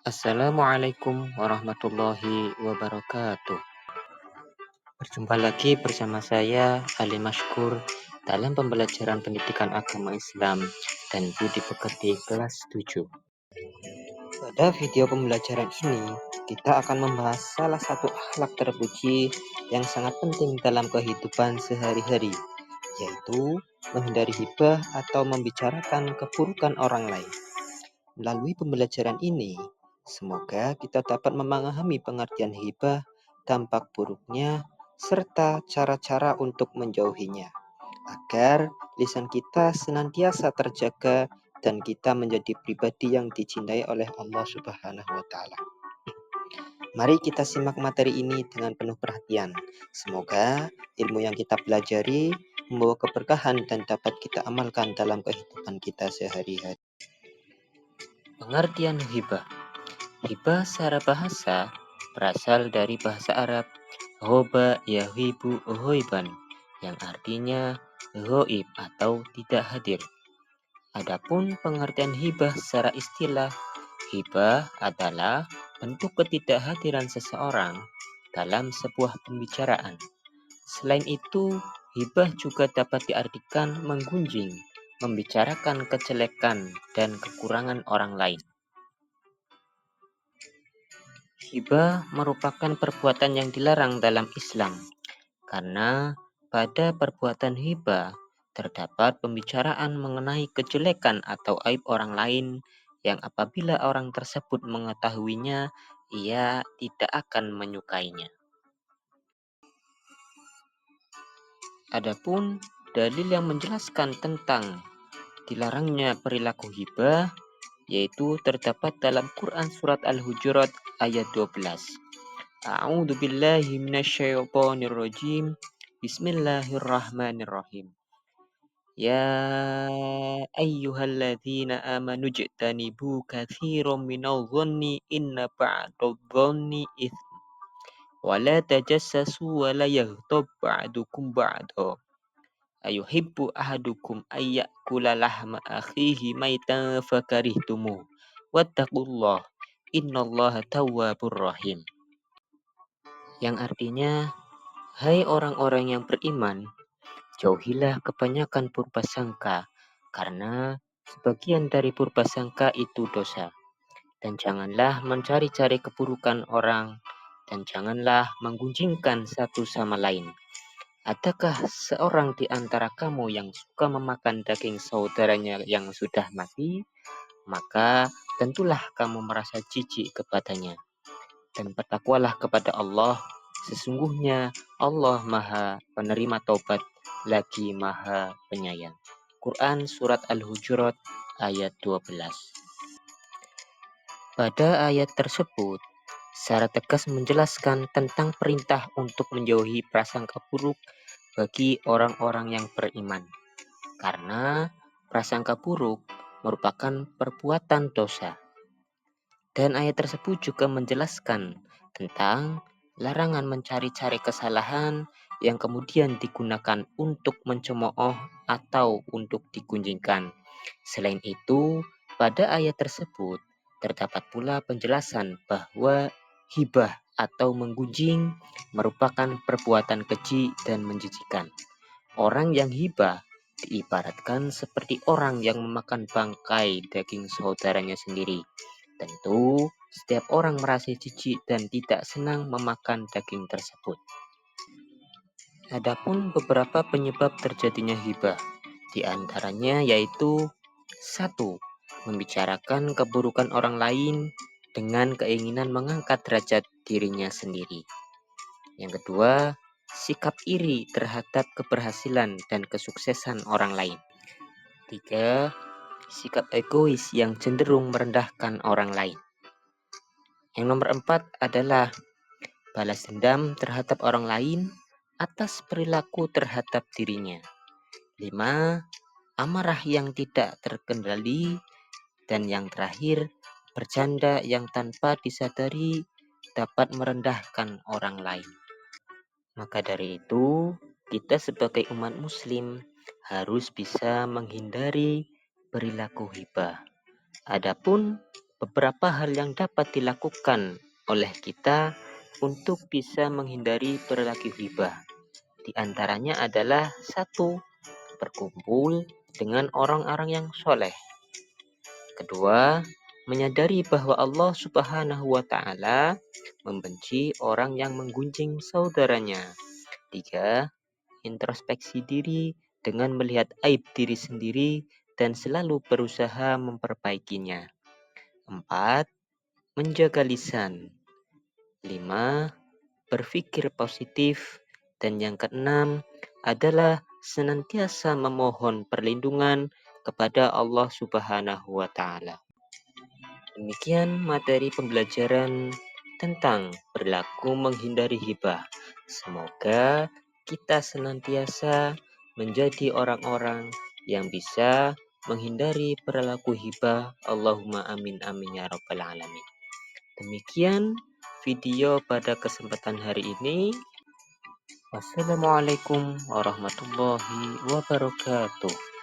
Assalamualaikum warahmatullahi wabarakatuh. Berjumpa lagi bersama saya Ali Mashkur dalam pembelajaran pendidikan agama Islam dan Budi Pekerti kelas 7. Pada video pembelajaran ini, kita akan membahas salah satu akhlak terpuji yang sangat penting dalam kehidupan sehari-hari, yaitu menghindari hibah atau membicarakan keburukan orang lain. Melalui pembelajaran ini, semoga kita dapat memahami pengertian hibah, dampak buruknya, serta cara-cara untuk menjauhinya, agar lisan kita senantiasa terjaga dan kita menjadi pribadi yang dicintai oleh Allah Subhanahu wa Ta'ala. Mari kita simak materi ini dengan penuh perhatian. Semoga ilmu yang kita pelajari membawa keberkahan dan dapat kita amalkan dalam kehidupan kita sehari-hari. Pengertian hibah. Hibah secara bahasa berasal dari bahasa Arab hoba yahibu hoiban yang artinya ghaib atau tidak hadir. Adapun pengertian hibah secara istilah, hibah adalah bentuk ketidakhadiran seseorang dalam sebuah pembicaraan. Selain itu, hibah juga dapat diartikan menggunjing, membicarakan kejelekan dan kekurangan orang lain. Hibah merupakan perbuatan yang dilarang dalam Islam, karena pada perbuatan hibah terdapat pembicaraan mengenai kejelekan atau aib orang lain yang apabila orang tersebut mengetahuinya, ia tidak akan menyukainya. Adapun dalil yang menjelaskan tentang dilarangnya perilaku hibah yaitu terdapat dalam Quran surat Al-Hujurat ayat 12. A'udzu billahi minasyaitonir rajim. Bismillahirrahmanirrahim. Ya ayyuhalladzina amanu jtanibu katsiran minadh-dhanni inna ba'dadh-dhanni itsm. Wa la tajassasu wa la yaghtab ba'dukum ba'dha. Ayuhibbu ahadukum ayyakula lahma akhihi maitan fakarihtumuh. Wattaqullah innallaha tawwabur rahim. Yang artinya, hai orang-orang yang beriman, jauhilah kebanyakan purbasangka, karena sebagian dari purbasangka itu dosa. Dan janganlah mencari-cari keburukan orang, dan janganlah menggunjingkan satu sama lain. Adakah seorang di antara kamu yang suka memakan daging saudaranya yang sudah mati? Maka tentulah kamu merasa jijik kepadanya. Dan bertakwalah kepada Allah, sesungguhnya Allah Maha penerima taubat lagi Maha penyayang. Quran surat Al-Hujurat ayat 12. Pada ayat tersebut, secara tegas menjelaskan tentang perintah untuk menjauhi prasangka buruk bagi orang-orang yang beriman. Karena prasangka buruk merupakan perbuatan dosa. Dan ayat tersebut juga menjelaskan tentang larangan mencari-cari kesalahan yang kemudian digunakan untuk mencemooh atau untuk digunjingkan. Selain itu, pada ayat tersebut terdapat pula penjelasan bahwa hibah atau menggunjing merupakan perbuatan keji dan menjijikan. Orang yang hibah diibaratkan seperti orang yang memakan bangkai daging saudaranya sendiri. Tentu, setiap orang merasa jijik dan tidak senang memakan daging tersebut. Adapun beberapa penyebab terjadinya hibah, di antaranya yaitu 1. Membicarakan keburukan orang lain dengan keinginan mengangkat derajat dirinya sendiri. Yang kedua, sikap iri terhadap keberhasilan dan kesuksesan orang lain. 3. Sikap egois yang cenderung merendahkan orang lain. Yang nomor 4 adalah balas dendam terhadap orang lain atas perilaku terhadap dirinya. 5. Amarah yang tidak terkendali. Dan yang terakhir, bercanda yang tanpa disadari dapat merendahkan orang lain. Maka dari itu, kita sebagai umat muslim harus bisa menghindari perilaku hibah. Adapun beberapa hal yang dapat dilakukan oleh kita untuk bisa menghindari perilaku hibah. Di antaranya adalah satu, berkumpul dengan orang-orang yang soleh. Kedua, menyadari bahwa Allah Subhanahu wa Ta'ala membenci orang yang menggunjing saudaranya. Tiga, introspeksi diri dengan melihat aib diri sendiri dan selalu berusaha memperbaikinya. 4. Menjaga lisan. 5. Berpikir positif. Dan yang keenam adalah senantiasa memohon perlindungan kepada Allah Subhanahu wa Ta'ala. Demikian materi pembelajaran tentang berlaku menghindari hibah. Semoga kita senantiasa menjadi orang-orang yang bisa menghindari perilaku hibah. Allahumma amin amin ya rabbal alamin. Demikian video pada kesempatan hari ini. Wassalamualaikum warahmatullahi wabarakatuh.